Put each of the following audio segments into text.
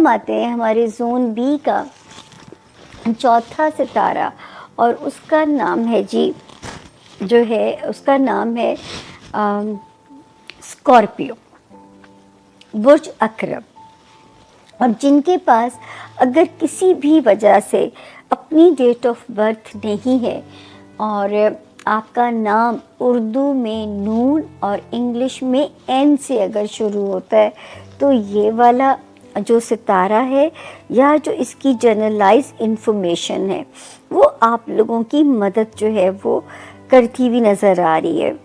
हम आते हैं हमारे ज़ोन बी का चौथा सितारा, और उसका नाम है जी, जो है उसका नाम है स्कॉर्पियो, बुर्ज अकरब। और जिनके पास अगर किसी भी वजह से अपनी डेट ऑफ बर्थ नहीं है और आपका नाम उर्दू में नून और इंग्लिश में एन से अगर शुरू होता है, तो ये वाला जो सितारा है या जो इसकी जनरलाइज इंफॉर्मेशन है वो आप लोगों की मदद जो है वो करती हुई नज़र आ रही है।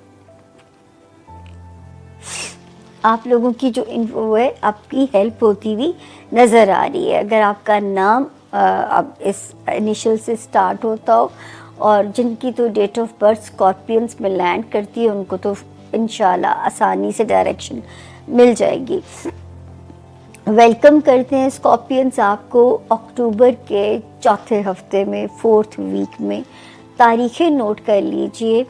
आप लोगों की जो इन्फो है आपकी हेल्प होती हुई नज़र आ रही है। अगर आपका नाम अब इस इनिशियल से स्टार्ट होता हो और जिनकी तो डेट ऑफ बर्थ स्कॉर्पियंस में लैंड करती है, उनको तो इंशाल्लाह आसानी से डायरेक्शन मिल जाएगी। वेलकम करते हैं स्कॉर्पियंस आपको अक्टूबर के चौथे हफ्ते में, 4th वीक में। तारीखें नोट कर लीजिए,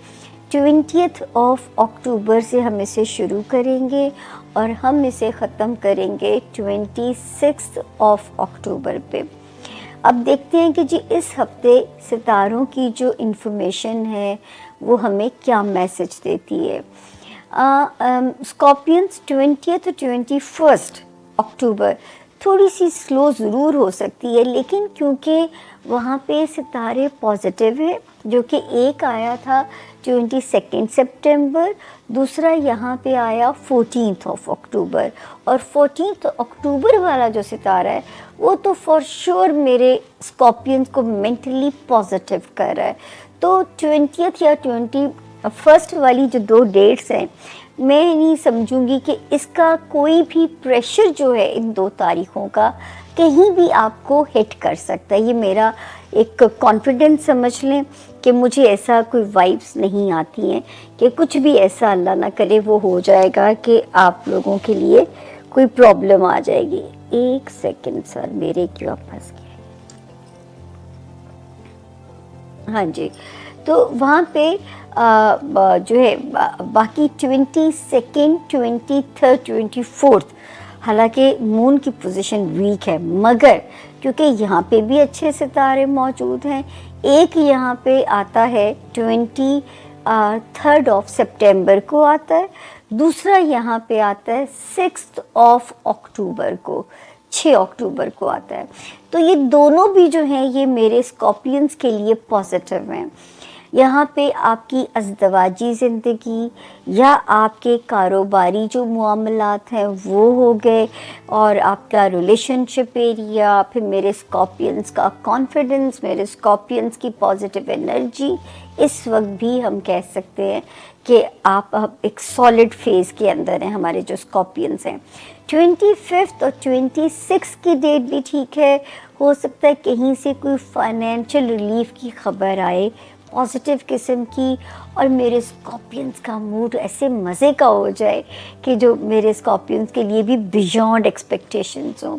20th ऑफ अक्टूबर से हम इसे शुरू करेंगे और हम इसे ख़त्म करेंगे 26 ऑफ अक्टूबर पे। अब देखते हैं कि जी इस हफ्ते सितारों की जो इन्फॉर्मेशन है वो हमें क्या मैसेज देती है। स्कॉर्पियंस 20th और 21st अक्टूबर थोड़ी सी स्लो ज़रूर हो सकती है, लेकिन क्योंकि वहाँ पे सितारे पॉजिटिव है, जो कि एक आया था 22 सितंबर, दूसरा यहाँ पे आया 14th ऑफ अक्टूबर, और 14th अक्टूबर वाला जो सितारा है वो तो फॉर श्योर मेरे स्कॉर्पियंस को मेंटली पॉजिटिव कर रहा है। तो 20th या 21st वाली जो दो डेट्स हैं, मैं नहीं समझूंगी कि इसका कोई भी प्रेशर जो है इन दो तारीखों का कहीं भी आपको हिट कर सकता है। ये मेरा एक कॉन्फिडेंस समझ लें कि मुझे ऐसा कोई वाइब्स नहीं आती हैं कि कुछ भी ऐसा अल्लाह ना करे वो हो जाएगा कि आप लोगों के लिए कोई प्रॉब्लम आ जाएगी। एक सेकंड सर, मेरे क्यों फंस गए। हाँ जी, तो वहाँ पे जो है बाकी 22nd, 23rd, 24th, हालांकि मून की पोजीशन वीक है, मगर क्योंकि यहाँ पे भी अच्छे सितारे मौजूद हैं। एक यहाँ पे आता है 23rd ऑफ सितंबर को आता है, दूसरा यहाँ पे आता है 6th ऑफ अक्टूबर को, 6 अक्टूबर को आता है। तो ये दोनों भी जो हैं ये मेरे स्कॉर्पियंस के लिए पॉजिटिव हैं। यहाँ पे आपकी अज़दवाजी ज़िंदगी या आपके कारोबारी जो मामलात हैं वो हो गए, और आपका रिलेशनशिप एरिया, फिर मेरे स्कॉर्पियंस का कॉन्फिडेंस, मेरे स्कॉर्पियंस की पॉजिटिव एनर्जी, इस वक्त भी हम कह सकते हैं कि आप अब एक सॉलिड फेज़ के अंदर हैं हमारे जो स्कॉर्पियंस हैं। 25th और 26 की डेट भी ठीक है, हो सकता है कहीं से कोई फाइनेंशियल रिलीफ की खबर आए पॉजिटिव किस्म की, और मेरे स्कॉर्पियंस का मूड ऐसे मज़े का हो जाए कि जो मेरे स्कॉर्पियंस के लिए भी बियॉन्ड एक्सपेक्टेशंस हों।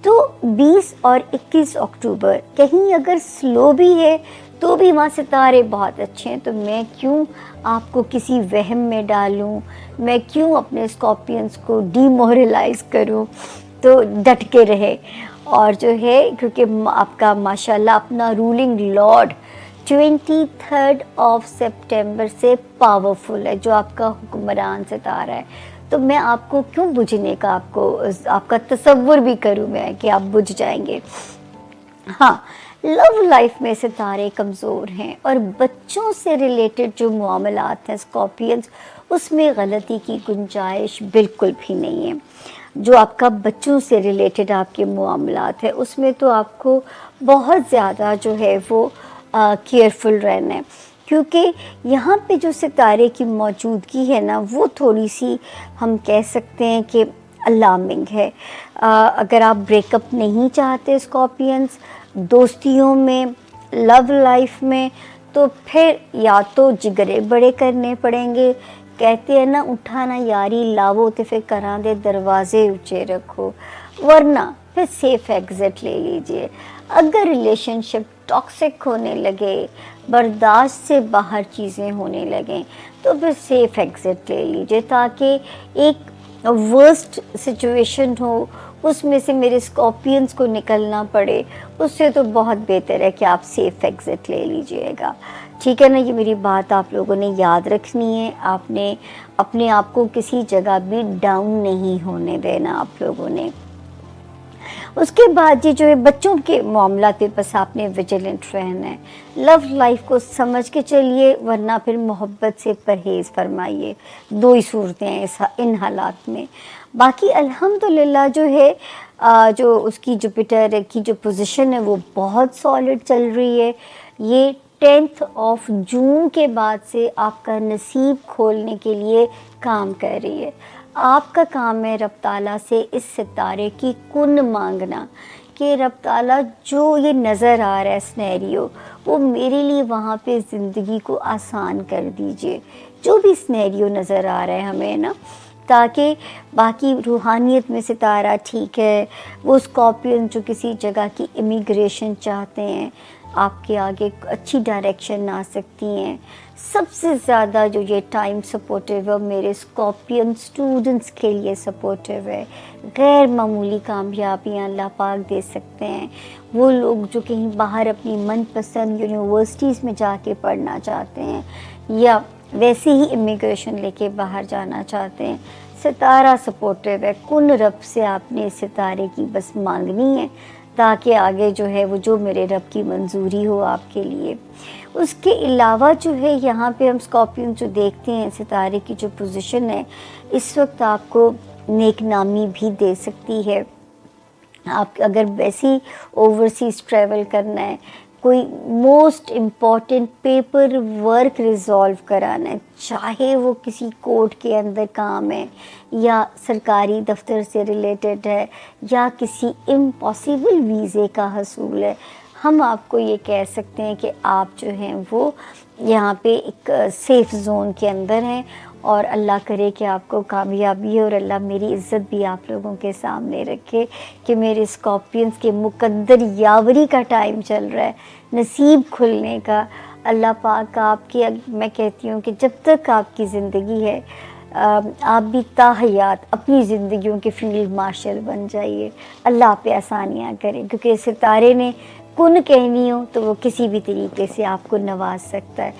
तो 20 और 21 अक्टूबर कहीं अगर स्लो भी है तो भी वहाँ सितारे बहुत अच्छे हैं, तो मैं क्यों आपको किसी वहम में डालूं, मैं क्यों अपने स्कॉर्पियंस को डीमोरलाइज करूं। तो डट के रहे, और जो है क्योंकि आपका माशाल्लाह अपना रूलिंग लॉर्ड 23rd ऑफ सितंबर से पावरफुल है, जो आपका हुक्मरान सितारा है। तो मैं आपको क्यों बुझने का आपका तसव्वुर भी करूं मैं कि आप बुझ जाएंगे। हाँ, लव लाइफ में सितारे कमज़ोर हैं और बच्चों से रिलेटेड जो मामलात हैं स्कॉर्पियंस, उसमें गलती की गुंजाइश बिल्कुल भी नहीं है। जो आपका बच्चों से रिलेटेड आपके मामलात है उसमें तो आपको बहुत ज़्यादा जो है वो केयरफुल रहना है, क्योंकि यहाँ पे जो सितारे की मौजूदगी है ना वो थोड़ी सी हम कह सकते हैं कि अलार्मिंग है। अगर आप ब्रेकअप नहीं चाहते स्कॉर्पियंस, दोस्तियों में, लव लाइफ में, तो फिर या तो जिगरे बड़े करने पड़ेंगे। कहते हैं ना, उठाना यारी लावो तो फिर करा दे दरवाजे ऊंचे रखो, वरना फिर सेफ एग्जिट ले लीजिए। अगर रिलेशनशिप टॉक्सिक होने लगे, बर्दाश्त से बाहर चीज़ें होने लगें, तो फिर सेफ एग्जिट ले लीजिए, ताकि एक वर्स्ट सिचुएशन हो اس میں سے میرے اسکارپینس کو نکلنا پڑے، اس سے تو بہت بہتر ہے کہ آپ سیف ایگزٹ لے لیجئے گا، ٹھیک ہے نا؟ یہ میری بات آپ لوگوں نے یاد رکھنی ہے، آپ نے اپنے آپ کو کسی جگہ بھی ڈاؤن نہیں ہونے دینا آپ لوگوں نے۔ اس کے بعد یہ جو ہے بچوں کے معاملات پہ بس آپ نے ویجیلنٹ رہنا ہے، لو لائف کو سمجھ کے چلیے، ورنہ پھر محبت سے پرہیز فرمائیے، دو ہی صورتیں ہیں ان حالات میں۔ باقی الحمدللہ جو ہے جو اس کی جوپیٹر کی جو پوزیشن ہے وہ بہت سالڈ چل رہی ہے، یہ 10 جون کے بعد سے آپ کا نصیب کھولنے کے لیے کام کر رہی ہے۔ آپ کا کام ہے رب تعالیٰ سے اس ستارے کی کن مانگنا کہ رب تعالیٰ جو یہ نظر آ رہا ہے سنیریو، وہ میرے لیے وہاں پہ زندگی کو آسان کر دیجئے، جو بھی سنیریو نظر آ رہا ہے ہمیں نا، تاکہ باقی روحانیت میں ستارہ ٹھیک ہے، وہ اسکارپین جو کسی جگہ کی امیگریشن چاہتے ہیں، آپ کے آگے اچھی ڈائریکشن آ سکتی ہیں۔ سب سے زیادہ جو یہ ٹائم سپورٹیو ہے میرے اسکارپین اسٹوڈنٹس کے لیے سپورٹیو ہے، غیر معمولی کامیابیاں اللہ پاک دے سکتے ہیں۔ وہ لوگ جو کہیں باہر اپنی من پسند یونیورسٹیز میں جا کے پڑھنا چاہتے ہیں یا ویسے ہی امیگریشن لے کے باہر جانا چاہتے ہیں، ستارہ سپورٹیو ہے، کن رب سے آپ نے ستارے کی بس مانگنی ہے تاکہ آگے جو ہے وہ جو میرے رب کی منظوری ہو آپ کے لیے۔ اس کے علاوہ جو ہے یہاں پہ ہم اسکارپین جو دیکھتے ہیں ستارے کی جو پوزیشن ہے اس وقت آپ کو نیک نامی بھی دے سکتی ہے۔ آپ اگر ویسی اوورسیز ٹریول کرنا ہے، کوئی most important paper work resolve کرانا ہے، چاہے وہ کسی کورٹ کے اندر کام ہے یا سرکاری دفتر سے ریلیٹڈ ہے یا کسی امپاسبل ویزے کا حصول ہے، ہم آپ کو یہ کہہ سکتے ہیں کہ آپ جو ہیں وہ یہاں پہ ایک سیف زون کے اندر ہیں، اور اللہ کرے کہ آپ کو کامیابی ہے، اور اللہ میری عزت بھی آپ لوگوں کے سامنے رکھے کہ میرے اسکارپینس کے مقدر یاوری کا ٹائم چل رہا ہے، نصیب کھلنے کا۔ اللہ پاک آپ کی، میں کہتی ہوں کہ جب تک آپ کی زندگی ہے آپ بھی تاحیات اپنی زندگیوں کے فیلڈ مارشل بن جائیے، اللہ پہ آسانیاں کریں، کیونکہ ستارے نے کن کہنی ہو تو وہ کسی بھی طریقے سے آپ کو نواز سکتا ہے۔